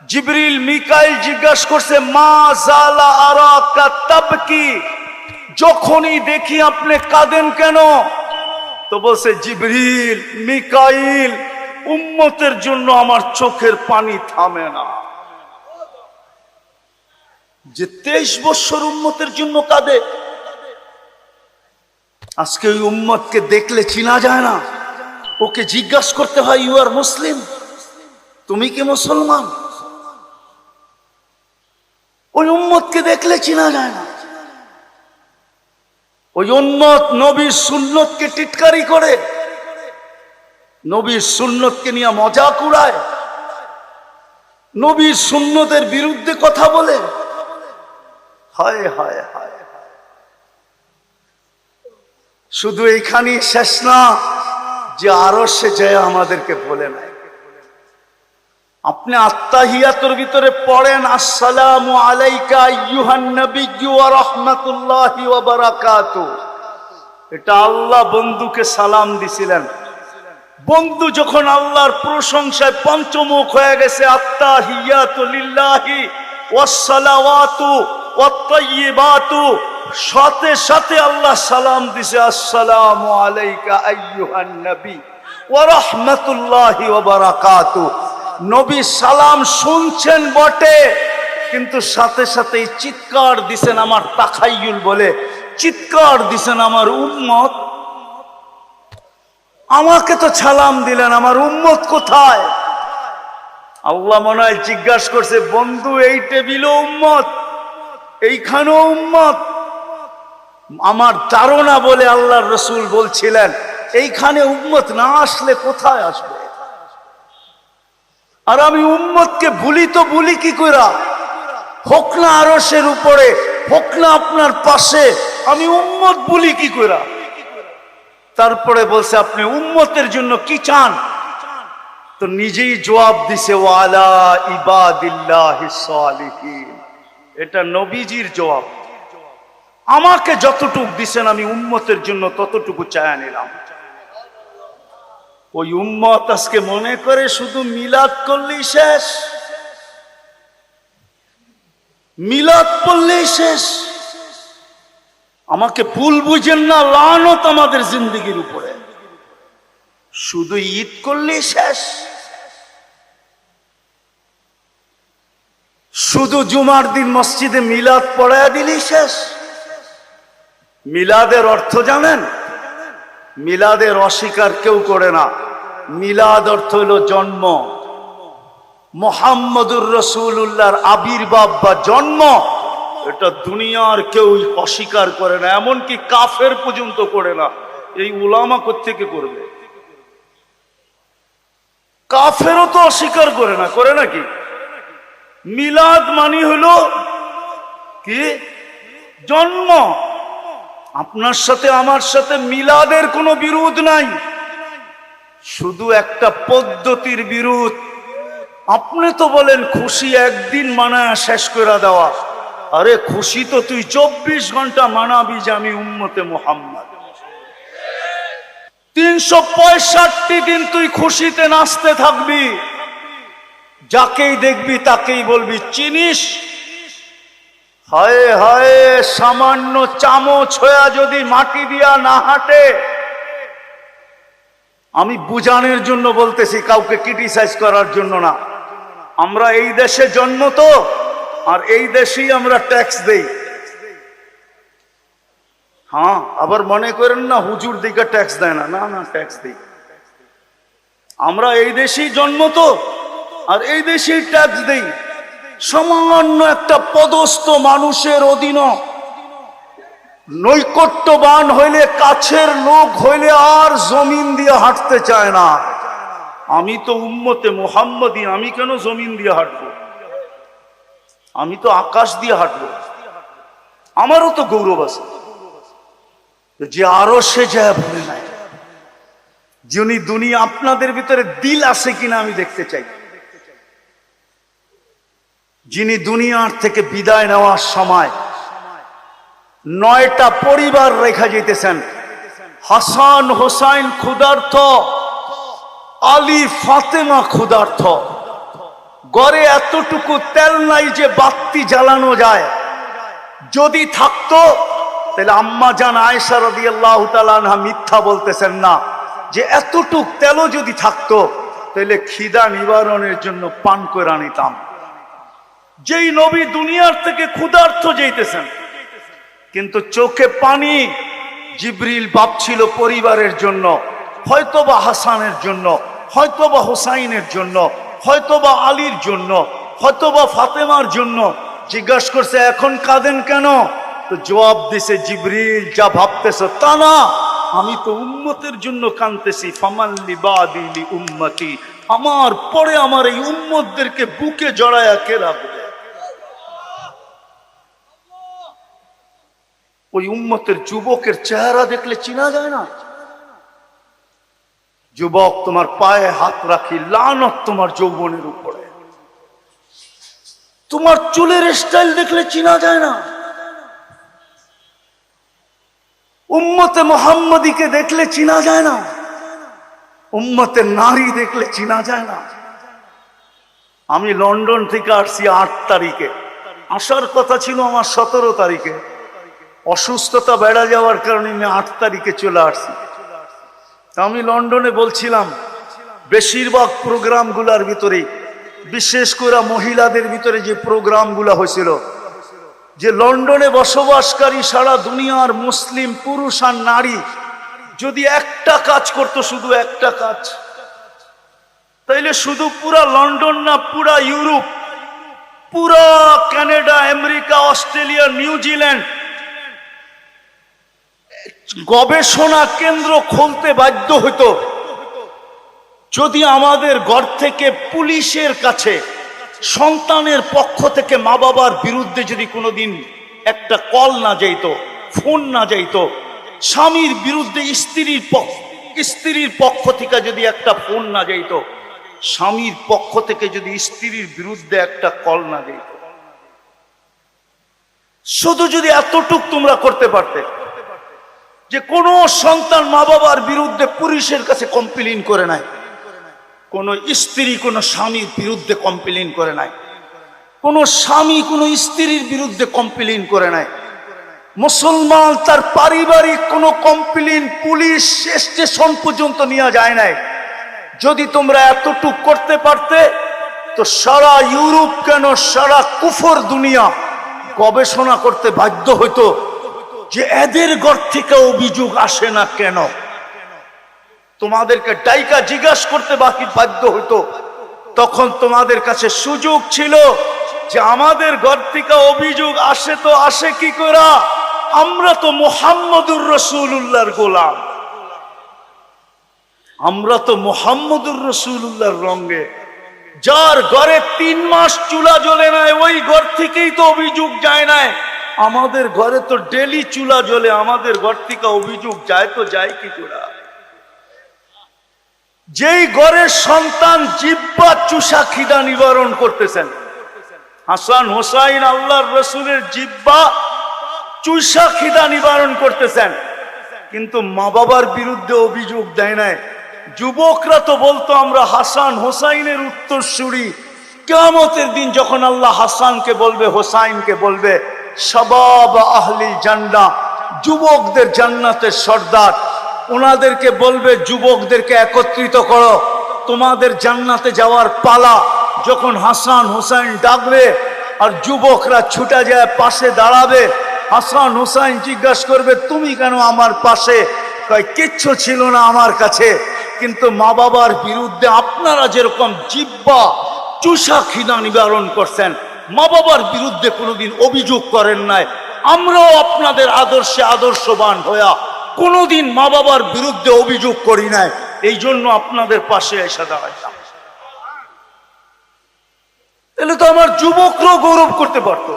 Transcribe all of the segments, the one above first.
জিবরিল মিকাইল জিজ্ঞাসা করছে মা জালা আরাকা তাবকি, যখনই দেখি আপনি কাঁদেন কেন? তো বলছে জিবরিল মিকাইল, উম্মতের জন্য আমার চোখের পানি থামে না। যে 23 বছর উম্মতের জন্য কাঁদে, আজকে ওই উম্মতকে দেখলে চিনা যায় না, ওকে জিজ্ঞাসা করতে হয় ইউ আর মুসলিম, তুমি কি মুসলমান? ওই উম্মতকে দেখলে চিনা যায় না। ওই উম্মত নবীর সুন্নতকে টিটকারি করে, নবীর সুন্নতকে নিয়ে মজাক উড়ায়, নবীর সুন্নতের বিরুদ্ধে কথা বলে। হায় হায় হায়, শুধু এইখানেই শেষ না, যে আরো সে যায় আমাদেরকে বলে নাই। আপনি আত্তাহিয়াতুর ভিতরে পড়েন আসসালামু আলাইকা আইয়ুহান নাবিয়্যু ওয়া রাহমাতুল্লাহি ওয়া বারাকাতুহু, এটা আল্লাহ বন্ধুকে সালাম দিছিলেন। বন্ধু যখন আল্লাহর প্রশংসায় পঞ্চমুখ হয়ে গেছে, আত্তাহিয়াতু লিল্লাহি ওয়াস সালাওয়াতু ওয়াত তাইয়্যিবাতু, সাথে সাথে আল্লাহ সালাম দিছে আসসালামু আলাইকা আইয়ুহান নবী ওয়া রাহমাতুল্লাহি ওয়া বারাকাতুহু। নবী সালাম শুনছেন বটে, কিন্তু সাথে সাথে চিৎকার দিছেন, আমার তাখাইয়ুল বলে চিৎকার দিছেন, আমার উম্মত, আমাকে তো সালাম দিলেন, আমার উম্মত কোথায়? আল্লাহ মনে হয় জিজ্ঞাসা করছে, বন্ধু এই টেবিলও উম্মত, এইখানেও উম্মত? আমার ধারণা বলে আল্লাহর রাসূল বলছিলেন, এইখানে উম্মত না আসলে কোথায় আসবে? আর আমি উম্মতকে ভুলি তো ভুলি কি কইরা? হোক না আরশের উপরে, হোক না আপনার পাশে, আমি উম্মত ভুলি কি কইরা? তারপরে বলছে আপনি উম্মতের জন্য কি চান? তো নিজেই জবাব দিছে ওয়ালা ইবাদিল্লাহিস সালিহিন, এটা নবীজির জবাব। আমাকে যতটুকু দিছেন আমি উম্মতের জন্য ততটুকু চায়া নিলাম। ওই উম্মত আজকে মনে করে শুধু মিলাদ করলেই শেষ, মিলাদ পড়লেই শেষ। আমাকে ভুল বুঝেন না, লানত আমাদের জিন্দেগির উপরে। শুধু ঈদ করলেই শেষ, শুধু জুমার দিন মসজিদে মিলাদ পড়ায়া দিলেই শেষ। মিলাদের অর্থ জানেন? মিলাদের অস্বীকার কেউ করে না। মিলাদ অর্থ হলো জন্ম, মুহাম্মদুর রাসূলুল্লাহর আবির্ভাব বা জন্ম। এটা দুনিয়ার কেউ অস্বীকার করে না, এমনকি কাফের পর্যন্ত করে না। এই উলামা কোত্থেকে করবে? কাফেরও তো অস্বীকার করে না, করে নাকি? মিলাদ মানে হলো কি? জন্ম। আপনার সাথে আমার সাথে মিলাদের কোনো বিরোধ নাই, শুধু একটা পদ্ধতির বিরোধ। আপনি তো বলেন খুশি একদিন মানায় শেষ করে দেওয়া। আরে খুশি তো তুই 24 ঘন্টা মানাবি যে আমি উম্মতে মুহাম্মদ। 365 দিন তুই খুশিতে নাচতে থাকবি, যাকেই দেখবি তাকেই বলবি চিনিস। হায় হায়, সামান্য চামচ হয়ে যদি মাটি দিয়া না হাঁটে, আমি বুঝানোর জন্য বলতেছি, কাউকে ক্রিটিসাইজ করার জন্য না। আমরা এই দেশে জন্ম তো, আর এই দেশেই আমরা ট্যাক্স দেই। হ্যাঁ, আবার মনে করেন না হুজুর দিকে ট্যাক্স দেয় না, না না, ট্যাক্স দেই। আমরা এই দেশেই জন্ম তো, আর এই দেশেই ট্যাক্স দেই। সামান্য একটা পদস্থ মানুষের অধীন নৈকট্যবান হইলে, কাছের লোক হইলে আর জমিন দিয়ে হাঁটতে চায় না। আমি তো উম্মতে মুহাম্মদী, আমি কেন জমিন দিয়ে হাঁটবো? আমি তো আকাশ দিয়ে হাঁটবো। আমারও তো গৌরব আছে যে আরো সে যায় বলে নাই। যিনি দুনিয়া, আপনাদের ভিতরে দিল আছে কিনা আমি দেখতে চাই। যিনি দুনিয়ার থেকে বিদায় নেওয়ার সময় 9টা পরিবার রেখা যেতেছেন। হাসান হোসাইন ক্ষুধার্ত, আলী ফাতেমা ক্ষুধার্ত, ঘরে এতটুকু তেল নাই যে বাতি জ্বালানো যায়। যদি থাকতো তাহলে আম্মা জান আয়েশা রাদিয়াল্লাহু তাআলা আনহা মিথ্যা বলতেছেন না, যে এতটুক তেলও যদি থাকতো তাহলে খিদা নিবারণের জন্য পান করে আনিতাম। যেই নবী দুনিয়ার থেকে ক্ষুধার্ত যেতেছেন, কিন্তু চোখে পানি। জিবরিল ভাবছিল পরিবারের জন্য, হয়তোবা হাসানের জন্য, হয়তোবা হোসাইনের জন্য, হয়তোবা আলীর জন্য, হয়তোবা ফাতেমার জন্য। জিজ্ঞাসা করছে এখন কাঁদেন কেন? তো জবাব দিছে, জিবরিল যা ভাবতেছো তা না, আমি তো উম্মতের জন্য কাঁদতেছি। ফামাল্লি বাদি লি উম্মতি, আমার পরে আমার এই উম্মতদেরকে বুকে জড়ায়া কে রাখবে? ওই উম্মতের যুবকের চেহারা দেখলে চিনা যায় না? যুবক, তোমার পায়ে হাত রাখি, লানত তোমার যৌবনের উপরে। তোমার চুলের স্টাইল দেখলে চিনা যায় না? উম্মতে মুহাম্মাদীকে দেখলে চিনা যায় না? উম্মতে নারী দেখলে চিনা যায় না? আমি লন্ডন থেকে আসছি 8 তারিখে, আসার কথা ছিল আমার 17 তারিখে। অসুস্থতা বেড়ে যাওয়ার কারণে আমি 8 তারিখে চলে আসছি। আমি লন্ডনে বলছিলাম, বেশিরভাগ প্রোগ্রামগুলোর ভিতরে, বিশেষ করে মহিলাদের ভিতরে যে প্রোগ্রামগুলো হয়েছিল, যে লন্ডনে বসবাসকারী সারা দুনিয়ার মুসলিম পুরুষ আর নারী যদি একটা কাজ করতো, শুধু একটা কাজ, তাইলে শুধু পুরা লন্ডন না, পুরা ইউরোপ, পুরা কানাডা, আমেরিকা, অস্ট্রেলিয়া, নিউজিল্যান্ড গবেষণা কেন্দ্র খুলতে বাধ্য হতো যদি আমাদের ঘর থেকে পুলিশের কাছে সন্তানের পক্ষ থেকে মা বাবার বিরুদ্ধে যদি কোনোদিন একটা কল না যাইতো, ফোন না যাইতো, স্বামীর বিরুদ্ধে স্ত্রীর পক্ষ থেকে যদি একটা ফোন না যাইতো, স্বামীর পক্ষ থেকে যদি স্ত্রীর বিরুদ্ধে একটা কল না যাইতো, শুধু যদি এতটুক তোমরা করতে পারতে যে কোনো সন্তান মা বাবার বিরুদ্ধে পুলিশের কাছে কমপ্লেইন করে নাই, কোন স্ত্রী কোন স্বামীর বিরুদ্ধে কমপ্লেইন করে নাই, কোন স্বামী কোন স্ত্রীর বিরুদ্ধে কমপ্লেইন করে নাই, মুসলমান তার পারিবারিক কোন কমপ্লেইন পুলিশ স্টেশন পর্যন্ত নিয়ে যায় নাই, যদি তোমরা এতটুক করতে পারতে তো সারা ইউরোপ কেন সারা কুফর দুনিয়া গবেষণা করতে বাধ্য হইতো যে এদের ঘর থেকে অভিযোগ আসে না কেন। তোমাদেরকে ডাইকা জিজ্ঞাসা করতে বাধ্য হইতো। তখন তোমাদের কাছে সুযোগ ছিল যে আমাদের ঘর থেকে অভিযোগ আসে তো আসে কি করে? আমরা তো মুহাম্মদুর রাসূলুল্লাহর গোলাম, আমরা তো মুহাম্মদুর রাসূলুল্লাহর রঙে। যার ঘরে 3 মাস চুলা জ্বলে নাই ওই ঘর থেকেই তো অভিযোগ যায় নাই। আমাদের ঘরে তো ডেলি চুলা জ্বলে, আমাদের ঘর থেকে অভিযোগ যায় তো যায় কি করে? যেই ঘরের সন্তান জিহ্বা চুষা খিদা নিবারণ করতেছেন, হাসান হোসাইন আল্লাহর রসুলের জিহ্বা চুষা খিদা নিবারণ করতেছেন, কিন্তু মা বাবার বিরুদ্ধে অভিযোগ দেয় নাই। যুবকরা তো বলতো আমরা হাসান হোসাইনের উত্তরসূরি। কিয়ামতের দিন যখন আল্লাহ হাসানকে বলবে, হোসাইনকে বলবে, শাবাব আহলি জান্নাহ, যুবকদের জান্নাতের সর্দার, ওনাদেরকে বলবে যুবকদেরকে একত্রিত করো, তোমাদের জান্নাতে যাওয়ার পালা। যখন হাসান হোসাইন ডাকবে আর যুবকরা ছুটে যায় পাশে দাঁড়াবে, হাসান হোসাইন জিজ্ঞাসা করবে তুমি কেন আমার পাশে? কয় কিচ্ছু ছিল না আমার কাছে, কিন্তু মা বাবার বিরুদ্ধে আপনারা যেরকম জিহ্বা চুষা খিদা নিবারণ করছেন, মা বাবার বিরুদ্ধে কোনোদিন অভিযোগ করেন নাই, আমরাও আপনাদের আদর্শে আদর্শবান হইয়া কোনোদিন মা বাবার বিরুদ্ধে অভিযোগ করি নাই, এই জন্য আপনাদের পাশে এসে দাঁড়াইতাম। তাহলে তো আমার যুবকরাও গৌরব করতে পারত।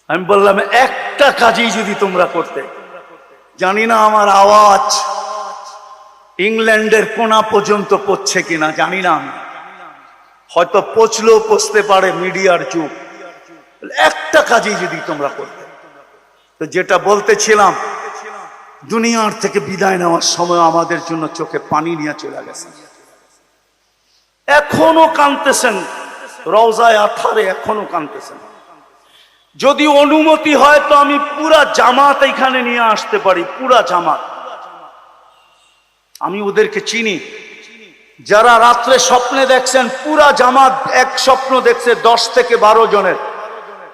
আমি বললাম একটা কাজই যদি তোমরা করতে, জানি না আমার আওয়াজ ইংল্যান্ডের কোনা পর্যন্ত পৌঁছে কিনা জানি না, আমি হয়তো পৌঁছলেও পৌঁছতে পারে, মিডিয়ার যুগ। একটা কাজই যদি তোমরা করতে, তো যেটা বলতেছিলাম, দুনিয়ার থেকে বিদায় নেওয়ার সময় আমাদের জন্য চোখে পানি নিয়ে চলে গেছে। এখনো কাঁদতেছেন, রওজায়ে আতহারে এখনো কাঁদতেছেন। যদি অনুমতি হয় তো আমি পুরা জামাত এখানে নিয়ে আসতে পারি, পুরা জামাত। আমি ওদেরকে চিনি, যারা রাত্রে স্বপ্নে দেখছেন, পুরা জামাত এক স্বপ্ন দেখছে 10 থেকে 12 জনের,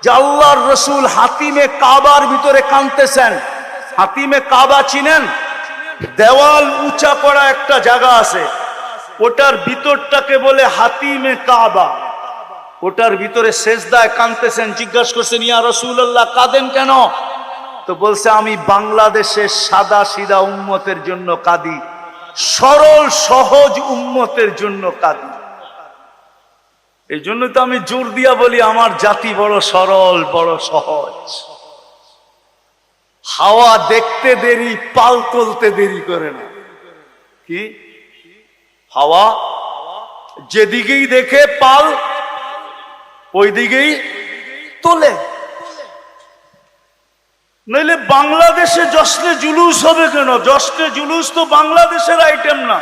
যে আল্লাহর রসুল হাতিমে কাবার ভিতরে কাঁদতেছেন। হাতিমে কাবা চিনেন? দেওয়াল উঁচা করা একটা জায়গা আছে, ওটার ভিতরটাকে বলে হাতিমে কাবা। ওটার ভিতরে সেজদায় কাঁদতেছেন। জিজ্ঞাসা করছেন, ইয়া রাসূলুল্লাহ কাঁদেন কেন? তো বলছে, আমি বাংলাদেশের সাদা সিধা উম্মতের জন্য কাঁদি, সরল সহজ উম্মতের জন্য কাঁদি। এই জন্য তো আমি জোর দিয়া বলি, আমার জাতি বড় সরল, বড় সহজ। হাওয়া দেখতে দেরি, পাল তুলতে দেরি করে না। কি হাওয়া যেদিকেই দেখে পাল ওই দিকেই তোলে। নইলে বাংলাদেশে জশ্নে জুলুস হবে কেন? জশ্নে জুলুস তো বাংলাদেশের আইটেম না।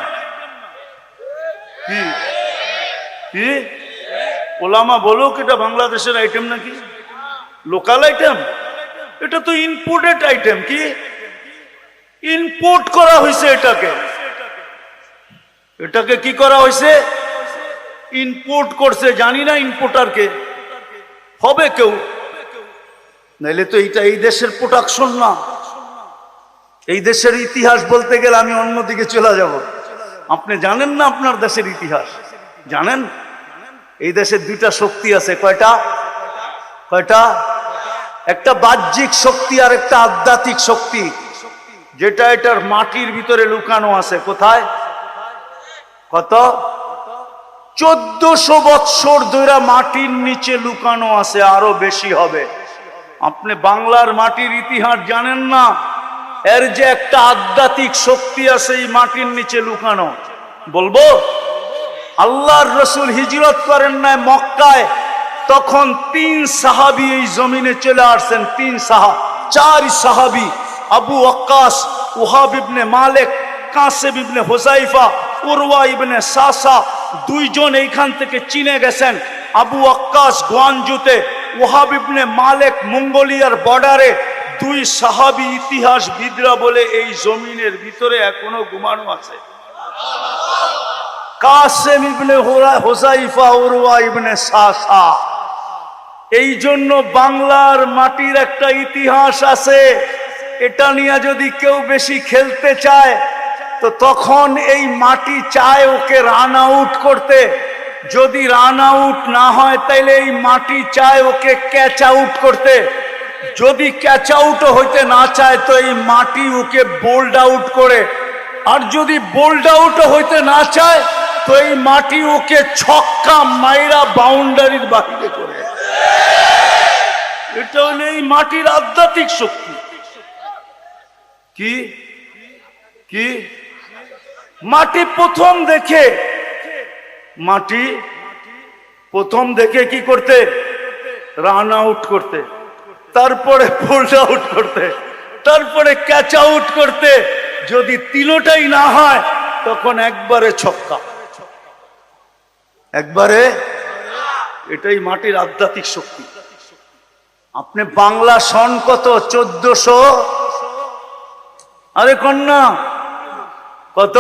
কি কি ওলামা বলুক, এটা বাংলাদেশের আইটেম নাকি লোকাল আইটেম? এটা তো ইম্পোর্টেড আইটেম। কি ইম্পোর্ট করা হয়েছে? এটাকে কি করা হয়েছে? ইম্পোর্ট করছে। জানি না ইম্পোর্টারকে হবে কেউ, নাইলে তো এইটা এই দেশের প্রোডাকশন না। এই দেশের ইতিহাস বলতে গেলে আমি অন্যদিকে চলে যাব। আপনি জানেন না আপনার দেশের ইতিহাস? জানেন এই দেশের দুইটা শক্তি আছে। কয়টা? একটা বাহ্যিক শক্তি আর একটা আধ্যাত্মিক শক্তি, যেটা এটার মাটির ভিতরে লুকানো আছে। কোথায়? কত? 1400 বৎসর ধরে মাটির নিচে লুকানো আছে, আরো বেশি হবে। আপনি বাংলার মাটির ইতিহাস জানেন না? এর যে একটা আধ্যাত্মিক শক্তি আছে এই মাটির নিচে লুকানো। বলবো, আল্লাহর রসুল হিজরত করেন নাই মক্কায়, তখন 3 সাহাবী এই জমিনে চলে আসছেন। 4 সাহাবী, আবু ওয়াক্কাস, ওহাব ইবনে মালিক, কাসেব ইবনে হুযাইফা, উরওয়া ইবনে সাসা, 2 জন এইখান থেকে চীনে গেছেন। আবু ওয়াক্কাস গোয়ানজুতে, ওহাব ইবনে মালিক মঙ্গোলিয়ার বর্ডারে। 2 সাহাবী ইতিহাসবিদরা বলে এই জমিনের ভিতরে এখনো ঘুমানো আছে। কাসেম ইবনে হুযাইফা, উরওয়া ইবনে সাসা। এই জন্য বাংলার মাটির একটা ইতিহাস আছে। এটা নিয়ে যদি কেউ বেশি খেলতে চায় তো তখন এই মাটি চায় ওকে রান আউট করতে। যদি রান আউট না হয় তাইলে এই মাটি চায় ওকে ক্যাচ আউট করতে। যদি ক্যাচ আউট হইতে না চায় তো এই মাটি ওকে বোল্ড আউট করে। আর যদি বোল্ড আউট হইতে না চায় তো এই মাটি ওকে ছক্কা মাইরা বাউন্ডারির বাহিরে করে। এটা হলো এই মাটির আধ্যাত্মিক শক্তি। কি কি মাটি প্রথম দেখে কি করতে? রান আউট করতে, তারপরে বোল্ড আউট করতে, তারপরে ক্যাচ আউট করতে। যদি তিনটাই না হয় তখন একবারে ছক্কা, একবারে। এটাই মাটির আধ্যাত্মিক শক্তি। আপনি বাংলা সন কত? 1400। আরে কন্যা কত?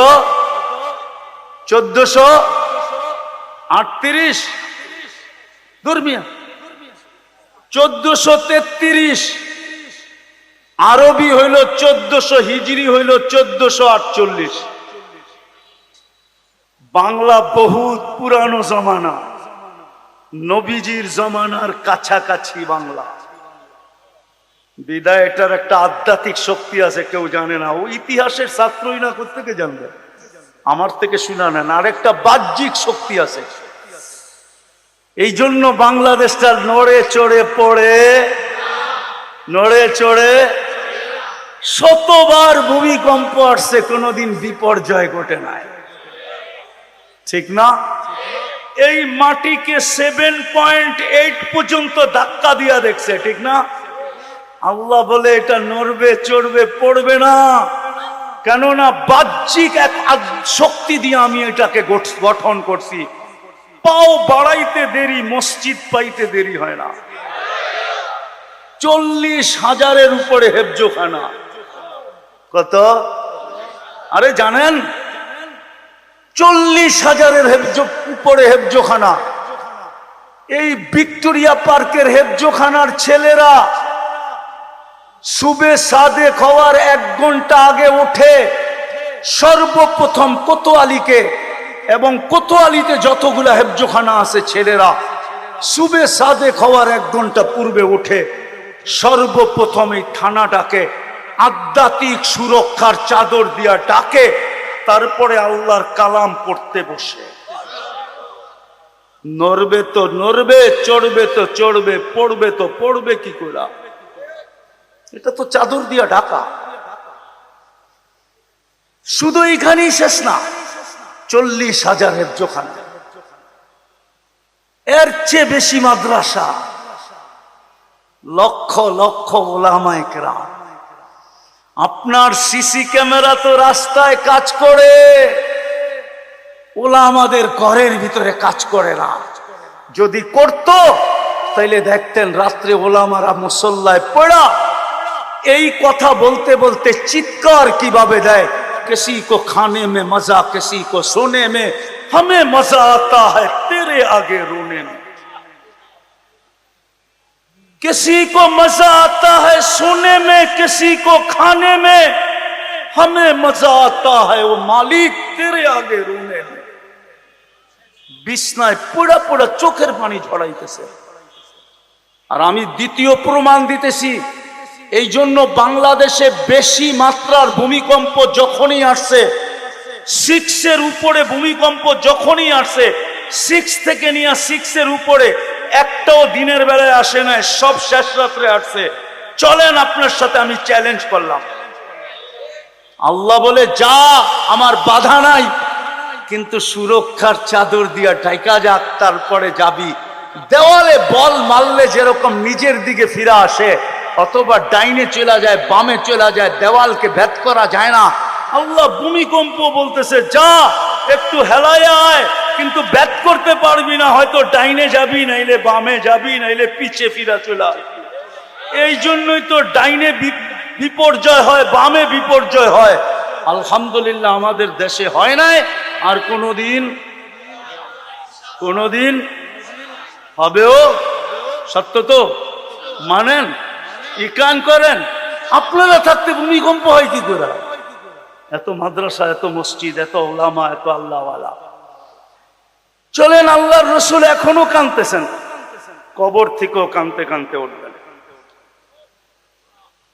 1438 দুর্মিয়া 1433। আরবি হইল 1400, হিজরি হইল 1448। বাংলা বহুত পুরানো জমানা, নবীজির জমানার কাছাকাছি বাংলা। বিদায় এটার একটা আধ্যাত্মিক শক্তি আছে, কেউ জানে না। ও ইতিহাসের ছাত্রই না কোত্থেকে জানবে? আমার থেকে শুনা নেন। আর একটা বাহ্যিক শক্তি আছে। এই জন্য বাংলাদেশটা নড়ে চড়ে পড়ে, নড়ে চড়ে। শতবার ভূমিকম্প আসছে, কোনোদিন বিপর্যয় ঘটে নাই। ঠিক না? এই মাটিকে 7.8 পর্যন্ত ধাক্কা দিয়া দেখছে। ঠিক না? আল্লাহ বলে এটা নড়বে চড়বে পড়বে না। কেননা বাহ্যিক এক শক্তি দিয়ে আমি এটাকে গঠন করছি। পাও বাড়াইতে দেরি, মসজিদ পাইতে দেরি হয় না। 40,000-এর উপরে হেফজোখানা। কত? আরে জানেন 40,000-এর উপরে হেফজোখানা। এই ভিক্টোরিয়া পার্কের হেফজোখানার ছেলেরা সুবে সাদেক হওয়ার 1 ঘন্টা আগে উঠে সর্বপ্রথম কোতোয়ালিকে, এবং কোতোয়ালিতে যতগুলা হেফজোখানা আছে ছেলেরা সুবে সাদেক হওয়ার 1 ঘন্টা পূর্বে উঠে সর্বপ্রথম এই থানাটাকে আধ্যাত্মিক সুরক্ষার চাদর দিয়া ডাকে, তারপরে আল্লাহর কালাম পড়তে বসে। নড়বে তো নড়বে, চড়বে তো চড়বে, পড়বে তো পড়বে কি করে? এটা তো চাদর দিয়া ঢাকা। শুধু এখানেই শেষ না, 40,000 হেফজোখানা, এর চেয়ে বেশি মাদ্রাসা, লক্ষ লক্ষ ওলামায়ে কেরাম। আপনার সিসি ক্যামেরা তো রাস্তায় কাজ করে, ওলামাদের ঘরের ভিতরে কাজ করে না। যদি করত তাইলে দেখতেন রাত্রে ওলামারা মুসল্লায় পড়া এই কথা বলতে বলতে চিৎকার কিভাবে দেয়, किसी को खाने में मजा, किसी को सोने में, हमें मजा आता है तेरे आगे रोने में। किसी को मजा आता है सोने में, किसी को खाने में, हमें मजा आता है वो मालिक तेरे आगे रोने में। বিছনায় পোড়া পোড়া চোখের পানি ঝরাইতেছে। আর আমি দ্বিতীয় প্রমাণ দিতেছি, এই জন্য বাংলাদেশে বেশি মাত্রার ভূমিকম্প যখনই আসছে, 6-এর উপরে ভূমিকম্প যখনই আসছে, 6 থেকে নিয়ে 6-এর উপরে একটাও দিনের বেলায় আসে না, সব শেষ রাত্রে আসছে। চলেন আপনার সাথে আমি চ্যালেঞ্জ করলাম। আল্লাহ বলে যা, আমার বাধা নাই, কিন্তু সুরক্ষার চাদর দিয়া ঢাকা যাক, তারপরে যাবি। দেওয়ালে বল মারলে যেরকম নিজের দিকে ফিরে আসে, অথবা ডাইনে চলে যায়, বামে চলে যায়, দেওয়ালকে ভেদ করা যায় না। আল্লাহ ভূমিকম্প বলতেছে যা, একটু হেলায় আয়, কিন্তু ভেদ করতে পারবি না, হয়তো ডাইনে যাবি, নাইলে বামে যাবি, নাইলে পিছে ফিরা চলে আয়। এই জন্যই তো ডাইনে বিপর্যয় হয়, বামে বিপর্যয় হয়। আলহামদুলিল্লাহ আমাদের দেশে হয় নাই, আর কোনদিন হবেও। সত্য তো মানেন, ইকান করেন। আপনারা থাকতে ভূমিকম্প হয় কি করে? এত মাদ্রাসা, এত মসজিদ, এত ওলামা, এত আল্লাহওয়ালা। চলেন, আল্লাহর রসুল এখনো কাঁদতেছেন, কবর থেকেও কাঁদতে কাঁদতে উঠবেন।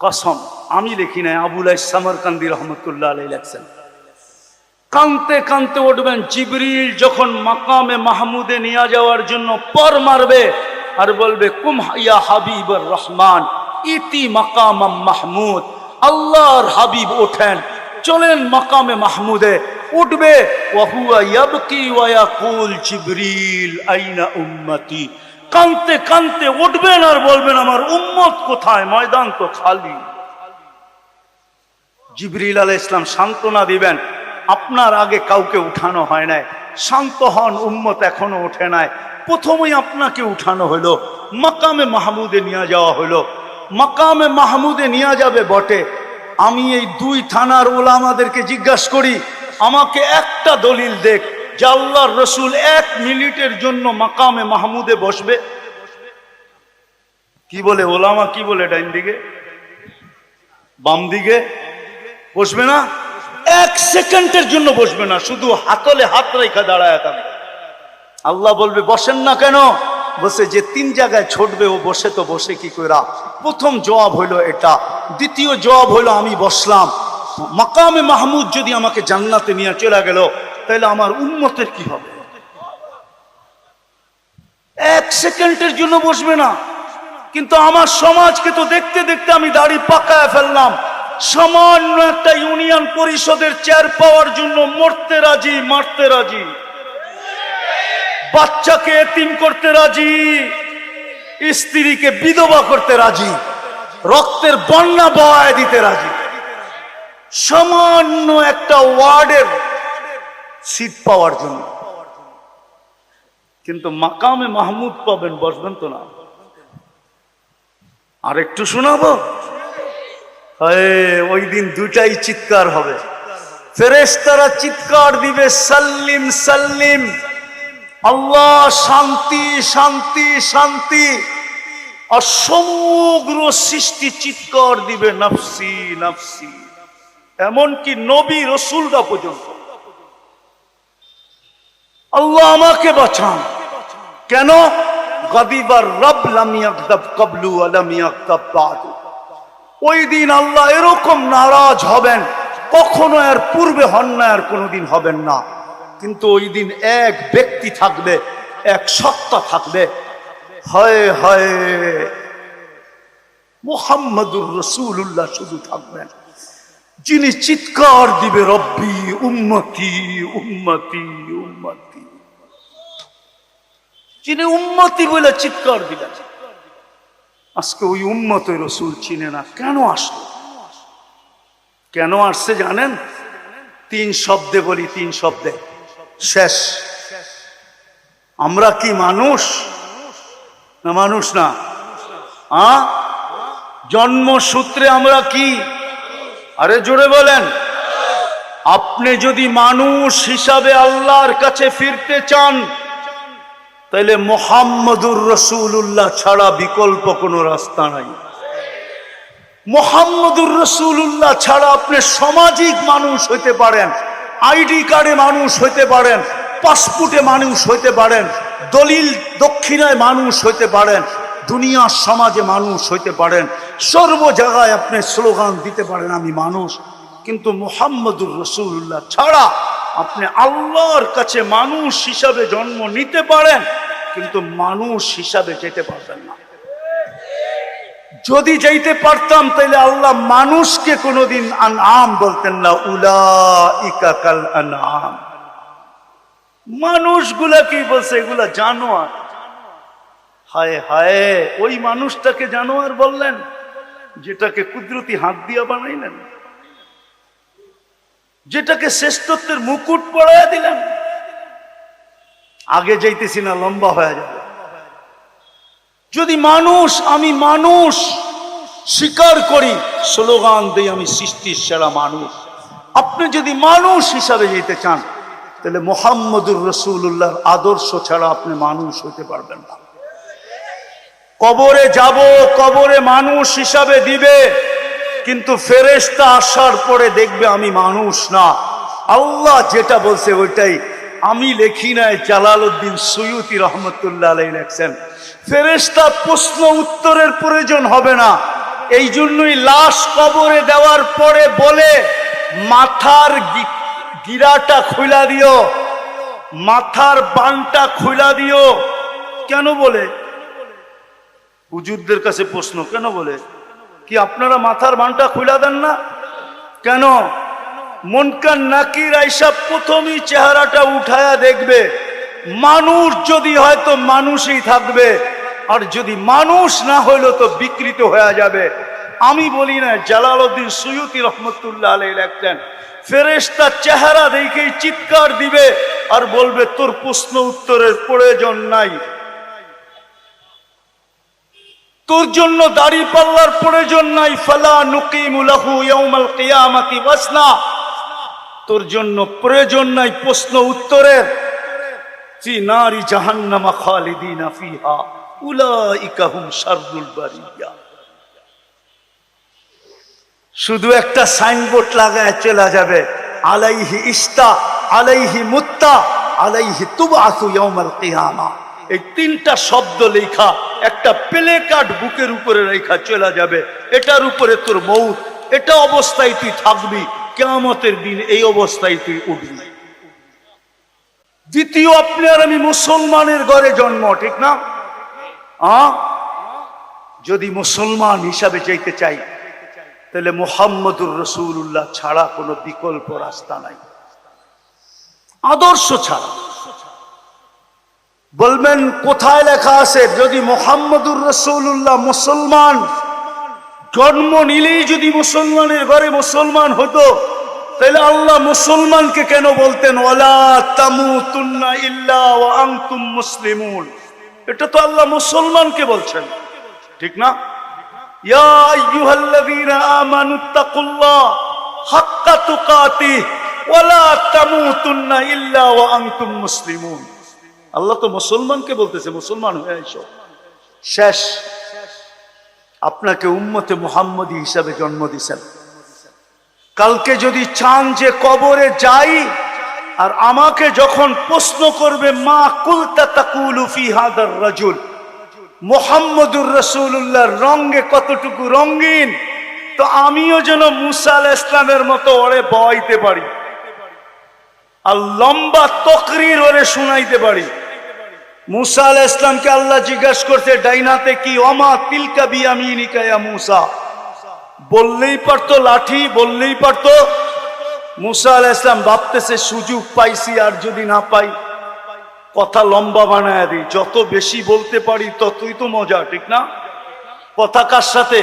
কসম, আমি লিখি নাই, আবুল সামরকান্দি রহমতুল্লাহ আলাইহি লেখছেন, কাঁদতে কাঁদতে উঠবেন। জিবরিল যখন মাকামে মাহমুদে নিয়ে যাওয়ার জন্য পর মারবে আর বলবে কুম ইয়া হাবিবুর রহমান ইতি মাকাম মাহমুদ, আল্লাহর হাবিব ওঠেন, চলেন মাকামে মাহমুদে। উঠবে, ওয়া হুয়া ইয়াবকি ওয়া ইয়াকুল জিবরিল আইনা উম্মতি। কাঁদতে কাঁদতে উঠবেন আর বলবেন আমার উম্মত কোথায়, ময়দান তো খালি। জিবরিল আলাইহিস সালাম সান্ত্বনা দিবেন, আপনার আগে কাউকে উঠানো হয় নাই, শান্ত হন, উম্মত এখনো ওঠে নাই। প্রথমেই আপনাকে উঠানো হলো, মাকামে মাহমুদে নিয়ে যাওয়া হলো। মাকামে মাহমুদে নিয়ে যাবে বটে, আমি এই 2 থানার ওলামাদেরকে জিজ্ঞাসা করি, আমাকে একটা দলিল দেখ যে আল্লাহর রসুল 1 মিনিটের জন্য মাকামে মাহমুদে বসবে। কি বলে ওলামা, কি বলে ডাইন দিকে বাম দিকে বসবে না? 1 সেকেন্ডের জন্য বসবে না, শুধু হাতলে হাত রেখে দাঁড়ায় থাকবে। আল্লাহ বলবে বসেন না কেন? বসে যে 3 জায়গায় ছুটবে ও বসে তো বসে কি কইরা? প্রথম জবাব হইল এটা। দ্বিতীয় জবাব হইল আমি বসলাম, মাকামে মাহমুদ যদি আমাকে জান্নাতে নিয়ে চলে গেল তাহলে আমার উম্মতের কি হবে? 1 সেকেন্ডের জন্য বসবে না। কিন্তু আমার সমাজকে তো দেখতে দেখতে আমি দাড়ি পাকায় ফেললাম। সামান্য একটা ইউনিয়ন পরিষদের চেয়ার পাওয়ার জন্য মরতে রাজি, মারতে রাজি, বাচ্চাকে এতিম করতে রাজি, স্ত্রীকে বিধবা করতে রাজি, রক্তের বন্যা বহায় দিতে রাজি, সামান্য একটা ওয়ার্ডের সিট পাওয়ার জন্য। কিন্তু মাকামে মাহমুদ পাবেন, বসবেন তো না? আর একটু শোনাবো? ওই দিন দুটাই চিৎকার হবে, ফেরেশতারা চিৎকার দিবে সাল্লিম সাল্লিম, আল্লাহ শান্তি শান্তি শান্তি। আর সমগ্র সৃষ্টি চিৎকার দিবে নফসি নফসি, এমনকি নবী রসুলরা পর্যন্ত, আল্লাহ আমাকে বাঁচান। কেন? গাদিবার রব লাম ইয়াগদাব ক্বাবলু ওয়া লাম ইয়াগদাব বাদু। ওই দিন আল্লাহ এরকম নারাজ হবেন, কখনো এর পূর্বে হন না, আর কোনোদিন হবেন না। কিন্তু ওই দিন এক ব্যক্তি থাকবে, এক সত্তা থাকবে, হায় হায় মুহাম্মাদুর রাসূলুল্লাহ শুধু থাকবেন, যিনি চিৎকার দিবে রব্বি উম্মতি উম্মতি উম্মতি, যিনি উম্মতি বলে চিৎকার দিবেন। আজকে ওই উম্মতে রসুল চিনে না। কেন আসলো? কেন আসছে জানেন? 3 শব্দে বলি, 3 শব্দে শেষ। আমরা কি মানুষ না? মানুষ না। জন্মসূত্রে আমরা কি? আরে জোরে বলেন। আপনি যদি মানুষ হিসাবে আল্লাহর কাছে ফিরতে চান, তাহলে মুহাম্মদুর রাসূলুল্লাহ ছাড়া বিকল্প কোনো রাস্তা নাই। মুহাম্মদুর রাসূলুল্লাহ ছাড়া আপনি সামাজিক মানুষ হইতে পারেন, আইডি কার্ডে মানুষ হইতে পারেন, পাসপোর্টে মানুষ হইতে পারেন, দলিল দক্ষিণায় মানুষ হইতে পারেন, দুনিয়ার সমাজে মানুষ হইতে পারেন, সর্ব জায়গায় আপনি স্লোগান দিতে পারেন আমি মানুষ। কিন্তু মুহাম্মদুর রাসূলুল্লাহ ছাড়া আপনি আল্লাহর কাছে মানুষ হিসাবে জন্ম নিতে পারেন, কিন্তু মানুষ হিসাবে যেতে পারবেন না। যদি যেতে পারতাম তাহলে আল্লাহ মানুষকে কোনোদিন আনআম বলতেন না, উলাইকা কাল আনআম। মানুষগুলা কি বলছে? এগুলা জানোয়ার। হায় হায়, ওই মানুষটাকে জানোয়ার বললেন যেটাকে কুদরতি হাত দিয়া বানাইলেন, যেটাকে শ্রেষ্ঠত্বের মুকুট পরাইয়া দিলেন। আগে যাইতেছি না, লম্বা হয়ে যাবে। যদি মানুষ, আমি মানুষ স্বীকার করি, স্লোগান দেই আমি সৃষ্টির সেরা মানুষ, আপনি যদি মানুষ হিসাবে যেতে চান, তাহলে মুহাম্মদুর রাসূলুল্লাহর আদর্শ ছাড়া আপনি মানুষ হতে পারবেন না। কবরে যাব, কবরে মানুষ হিসাবে দিবে, কিন্তু ফেরেশতা আসার পরে দেখবে আমি মানুষ না। আল্লাহ যেটা বলছে ওইটাই। আমি লেখি নাই, জালালউদ্দিন সুয়ুতি রহমতুল্লাহ আলাইহি লেখছেন, ফেরেশতা প্রশ্ন উত্তরের প্রয়োজন হবে না। এই জন্যই লাশ কবরে দেওয়ার পরে বলে মাথার গিরাটা খুলা দিও, মাথার বানটা খুলা দিও। কেন বলে? হুজুরদের কাছে প্রশ্ন, কেন বলে? কি আপনারা মাথার বানটা খুলা দেন না কেন? মুনকার নাকির আইসা প্রথমেই চেহারাটা উঠায়া দেখবে। মানুষ যদি হয় তো মানুষই থাকবে, আর যদি মানুষ না হইলো তো বিকৃত হয়ে যাবে। আমি বলি না, জালালউদ্দিন সুয়ুতি রহমতুল্লাহ আলাইহি লেখেন, ফেরেশতা চেহারা দেখেই চিৎকার দিবে আর বলবে তোর প্রশ্ন উত্তরের প্রয়োজন নাই, তোর জন্য দাড়ি পাল্লার প্রয়োজন নাই। ফালা নুকিমু লাহু ইয়াউমাল কিয়ামাতি ওয়াসনা, তোর জন্য প্রয়োজন নাই প্রশ্ন উত্তরের। ফি নারি জাহান্নাম খালিদিনা ফিহা উলাইকা হুম শাররুল বারিয়া। শুধু একটা সাইনবোর্ড লাগায় চলে যাবে, আলাইহি ইস্তা, আলাইহি মুত্তা, আলাইহি তুবআসু ইয়াউমাল কিয়ামা। এই 3টা শব্দ লেখা একটা প্লে কার্ড বুকের উপরে রেখা চলে যাবে, এটার উপরে তোর মউত, এটা অবস্থায় তুই থাকবি, কিয়ামতের দিন এই অবস্থায় তুই উঠবি। দ্বিতীয়, আপনি আর আমি মুসলমানের ঘরে জন্ম, ঠিক না? যদি মুসলমান হিসাবে চাইতে চাই, তাহলে মুহাম্মদুর রাসূলুল্লাহ ছাড়া কোনো বিকল্প রাস্তা নাই, আদর্শ ছাড়া। বলবেন কোথায় লেখা আছে? যদি মুহাম্মদুর রাসূলুল্লাহ মুসলমান জন্ম নিলেই যদি মুসলমানের ঘরে মুসলমান হতো, তাহলে আল্লাহ মুসলমানকে কেন বলতেন ওয়ালা তামুতুন্না ইল্লা ওয়া আনতুম মুসলিমুন? এটা তো আল্লাহ মুসলমানকে বলছেন, ঠিক না? ইয়া আইয়ুহাল্লাযীনা আমানুত্তাকুল্লাহ হাক্কা তুকাতিহ ওয়ালা তামুতুন্না ইল্লা ওয়া আনতুম মুসলিমুন। আল্লাহ তো মুসলমানকে বলতেছে মুসলমান হয়ে আইসো। শেষ, আপনাকে উম্মতে মুহাম্মদী হিসাবে জন্ম দিয়েছেন। কালকে যদি চান যে কবরে যাই আর আমাকে যখন প্রশ্ন করবে মা কুলতা তাকুলু ফি হাদার রাজুল, মুহাম্মদুর রাসূলুল্লাহর রঙে কতটুকু রঙিন, তো আমিও যেন মুসা আলাইহিস সালামের মতো ওরে বয়াইতে পারি আর লম্বা তকরির ওরে শুনাইতে পারি। মুসা আলাইহিস সালামকে আল্লাহ জিজ্ঞাসা করছে ডাইনাতে কি, ওমা তিলকা বিয়ামিনিকা ইয়া মুসা, বললেই পারতো লাঠি, বললেই পারতো। মুসা আলাইহিস সালাম ভাবতেছে সুযোগ পাইছি, আর যদি না পাই কথা লম্বা বানায় দিই, যত বেশি বলতে পারি ততই তো মজা, ঠিক না? কথা কার সাথে?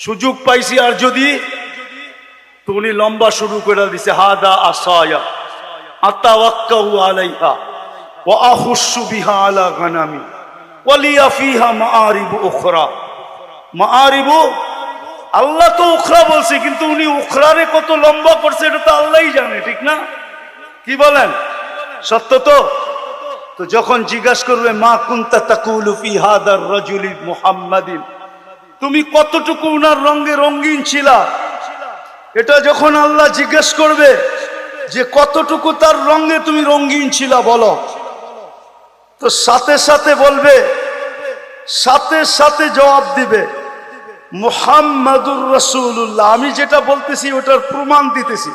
সুযোগ পাইছি আর যদি, তো উনি লম্বা শুরু করে দিছে হাদা আসায়া আতাওয়াক্কাউ আলাইহা ওয়া আহুশু বিহা আলা গানামি ওয়া লিয়া ফিহা মাআরিবু উখরা। মাআরিবু, আল্লাহ তো উখরা বলছে, কিন্তু উনি উখরারে কত লম্বা করছে এটা তো আল্লাহই জানে, ঠিক না? কি বলেন? সত্য তো? তো যখন জিজ্ঞাসা করবে মা কুনতা তাকুলু ফি হাদার রাজুলি মুহাম্মাদিন, তুমি কতটুকু উনার রঙে রঙিন ছিলা, এটা যখন আল্লাহ জিজ্ঞেস করবে যে কতটুকু তার রঙে তুমি রঙিন ছিলা বলো, তো সাথে সাথে বলবে, সাথে সাথে জবাব দিবে মুহাম্মাদুর রাসূলুল্লাহ। আমি যেটা বলতেছি ওটার প্রমাণ দিতেছি,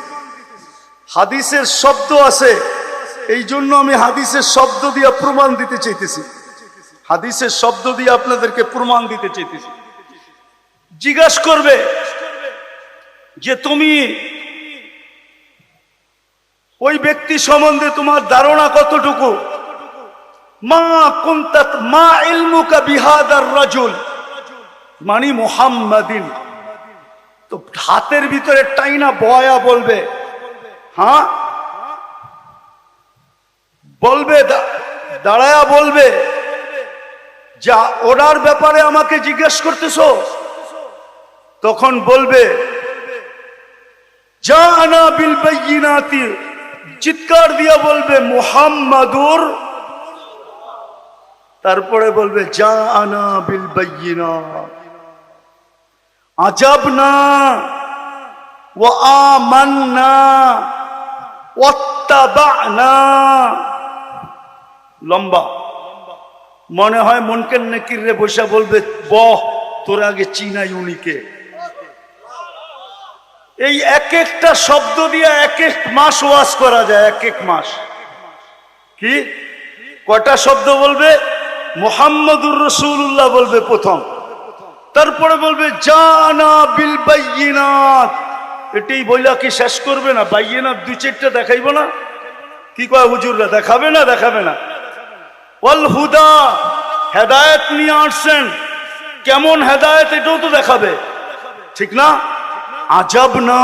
হাদিসের শব্দ আছে, এই জন্য আমি হাদিসের শব্দ দিয়ে প্রমাণ দিতে চাইতেছি, হাদিসের শব্দ দিয়ে আপনাদেরকে প্রমাণ দিতে চাইতেছি। জিজ্ঞাসা করবে যে তুমি ওই ব্যক্তি সম্বন্ধে তোমার ধারণা কতটুকু, মা কুনতা মা ইলমুকা বিহাদার রাজুল মানি মুহাম্মাদিন, তো হাতের ভিতরে টাইনা বয়া বলবে, হ্যাঁ বলবে, দাঁড়ায়া বলবে যা ওনার ব্যাপারে আমাকে জিজ্ঞেস করতেছো, তখন বলবে জানা বিল বাইয়িনাতি, চিৎকার দিয়া বলবে মুহাম্মাদুর, তারপরে বলবে জানা বিল বাইয়িনাত আজাবনা ওয়া আমান্না ওয়াত্তাবা'না। লম্বা, মনে হয় মুনকার নাকির রে বসে বলবে বহ তোর আগে চিনাই উনিকে। এই এক একটা শব্দ দিয়ে এক এক মাস ওয়াজ করা যায়, এক এক মাস। কি কয়টা শব্দ বলবে? মুহাম্মাদুর রাসূলুল্লাহ বলবে প্রথম, তারপরে বলবে জানা বিল বাইয়িনাত, এটাই বইলা কি শেষ করবে না? বাইয়িনাত দুই চারটা দেখাইব না? কি কয় হুজুররা, দেখাবে না? দেখাবে না? ওয়াল হুদা, হেদায়েত নিয়ে আসছেন, কেমন হেদায়েত এটাও তো দেখাবে, ঠিক না? আজাব না,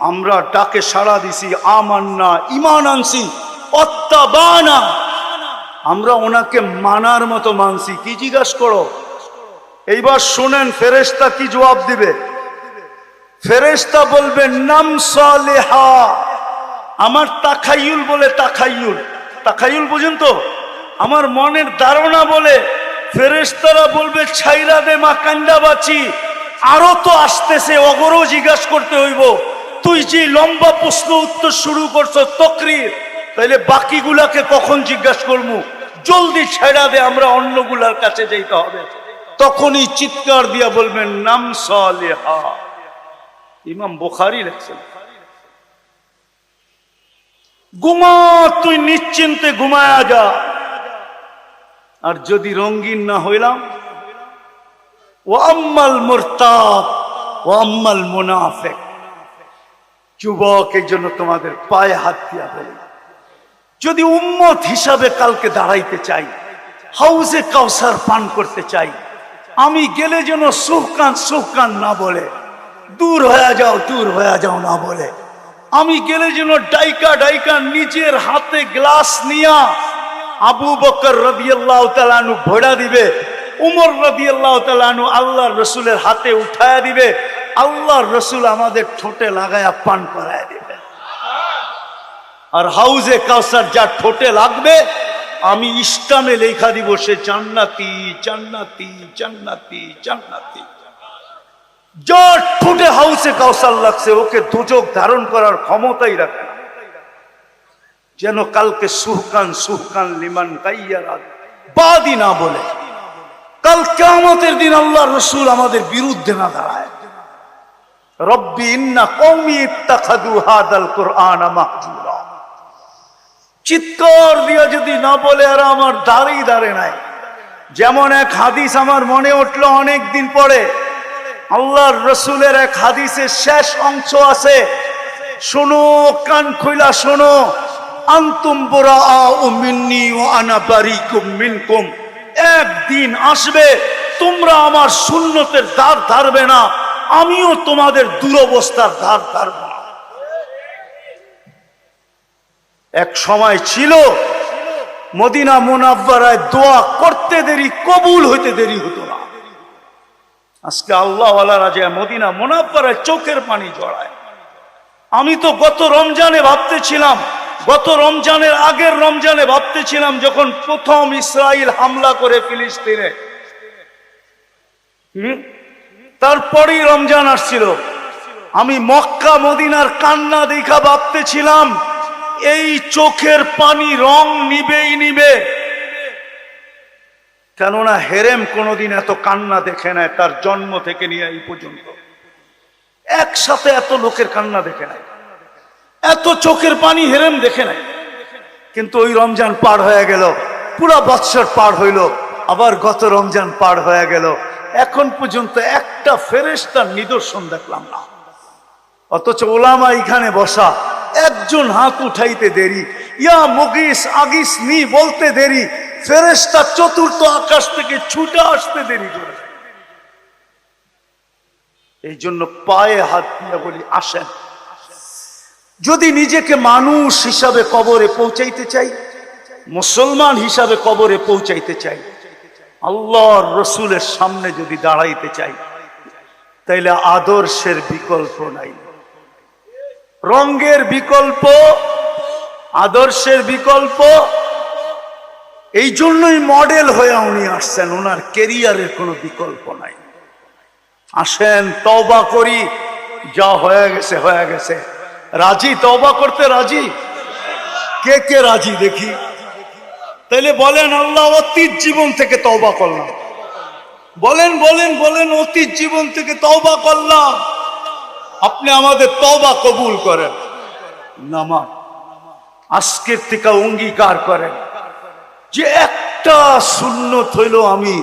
আমরা ডাকে সাড়া দিছি, আমান্না ঈমান আনছি, ওয়াত্তাবা'না আমরা ওনাকে মানার মতো মানছি। কি জিজ্ঞাসা করো? এইবার শুনেন ফেরেশতা কি জবাব দিবে। ফেরেশতা বলবে নাম সালেহা, আমার তাখায়ুল বলে, তাখায়ুল, তাখায়ুল বুঝেন তো, আমার মনের ধারণা বলে ফেরেশতারা বলবে ছাইরা দে মা কান্দা বাঁচি, আরো তো আসতেছে, অগরও জিজ্ঞাসা করতে হইব, তুই যে লম্বা প্রশ্ন উত্তর শুরু করছো তকরির, তাইলে বাকিগুলাকে কখন জিজ্ঞাসা করবো? জলদি ছেড়া দে, আমরা অন্যগুলার কাছে যাইতে হবে। তখনই চিৎকার দিয়া বলবেন নাম সালেহা। ইমাম বুখারী লেখছেন, ঘুমা, তুই নিশ্চিন্তে ঘুমায়া যা। আর যদি রঙিন না হইলাম, ও আম্মাল মুরতাব ও আম্মাল মুনাফিক, যুবক এই জন্য তোমাদের পায়ে হাত দিয়া বলি, যদি উম্মত হিসাবে কালকে দাঁড়াইতে চাই, হাউজে কাউসার পান করতে চাই, আমি গেলে যেন সুহকান সুহকান না বলে, দূর হয়ে যাও না বলে আমি গেলে যেন ডাইকা ডাইকা নিজের হাতে গ্লাস নিয়া আবু বকর রাদিয়াল্লাহু তাআলা আনহু ভোড়া দিবে, উমর রাদিয়াল্লাহু তাআলা আনহু আল্লাহর রাসূলের হাতে উঠায়া দিবে, আল্লাহর রাসূল আমাদের ঠোঁটে লাগায়া পান করায় দিবে। আর হাউজে কাউসার যা ঠোঁটে লাগবে আমি ইস্টামে লেখা দিব সে জান্নাতি জান্নাতি জান্নাতি জান্নাতি। যার ঠোঁটে হাউজে কাউসার লাগছে ওকে দুজক ধারণ করার ক্ষমতাই রাখে না। যেন কালকে সুহকান সুহকান লিমান গাইয়ারা বাদি না বলে, কাল কিয়ামতের দিন আল্লাহর রাসূল আমাদের বিরুদ্ধে না দাঁড়ায়। রব্বি ইন্না কওমি ইত্তাখাযু হাদাল কুরআনা মাহজুরা। চিৎকার দিয়া যদি না বলে আর আমার দাঁড়ে নাই। যেমন এক হাদিস আমার মনে উঠলো অনেক দিন পরে, আল্লাহর রাসূলের এক হাদিসের শেষ অংশ আছে, শোনো কান খুইলা শোনো, আনতুম বুরাআউ মিন্নি ওয়া আনা বারিকুম মিনকুম। একদিন আসবে তোমরা আমার সুন্নতের ধার ধারবে না, আমিও তোমাদের দুরবস্থার ধার ধারব না। এক সময় ছিল মদিনা মুনাওয়ারায় দোয়া করতে দেরি কবুল হইতে দেরি হতো না। আজকে আল্লাহওয়ালারা যে মদিনা মুনাওয়ারায় চোখের পানি জড়ায়। আমি তো গত রমজানে ভাবতেছিলাম, গত রমজানের আগের রমজানে ভাবতেছিলাম যখন প্রথম ইসরাইল হামলা করে ফিলিস্তিনে, তারপরেই রমজান আসছিল, আমি মক্কা মদিনার কান্না দেখা ভাবতেছিলাম এই চোখের পানি রং নিবেই নিবে। কেননা হেরেম কোনোদিন এত কান্না দেখে নাই তার জন্ম থেকে নিয়ে এই পর্যন্ত, একসাথে এত লোকের কান্না দেখে নাই, এত চোখের পানি হেরেম দেখে নাই। কিন্তু ওই রমজান পার হয়ে গেল, পুরা বৎসর পার হইল, আবার গত রমজান পার হয়ে গেল, এখন পর্যন্ত একটা ফেরেশতার নিদর্শন দেখলাম না। অথচ ওলামা এখানে বসা, একজন হাত উঠাইতে দেরি, ইয়া মুগিস আগিস নি বলতে দেরি, ফেরেশতা চতুর্থ আকাশ থেকে ছুটে আসতে দেরি করে। এই জন্য পায়ে হাত দিয়ে বলি আসেন, যদি নিজেকে মানুষ হিসাবে কবরে পৌঁছাইতে চাই, মুসলমান হিসাবে কবরে পৌঁছাইতে চাই, আল্লাহর রাসূলের সামনে যদি দাঁড়াইতে চাই, তাইলে আদর্শের বিকল্প নাই, রঙের বিকল্প, আদর্শের বিকল্প। এই জন্যই মডেল হয়ে উনি আসছেন, ওনার কেরিয়ারের কোনো বিকল্প নাই। আসেন তওবা করি, যা হয়ে গেছে হয়ে গেছে। রাজি তওবা করতে? রাজি? কে কে রাজি দেখি? তাইলে বলেন আল্লাহ অতীত জীবন থেকে তওবা করলাম। বলেন বলেন বলেন, অতীত জীবন থেকে তওবা করলাম। আপনি আমাদের তওবা কবুল করেন। নামা আজকের থেকে অঙ্গীকার করেন যে একটা সুন্নত হইল আমি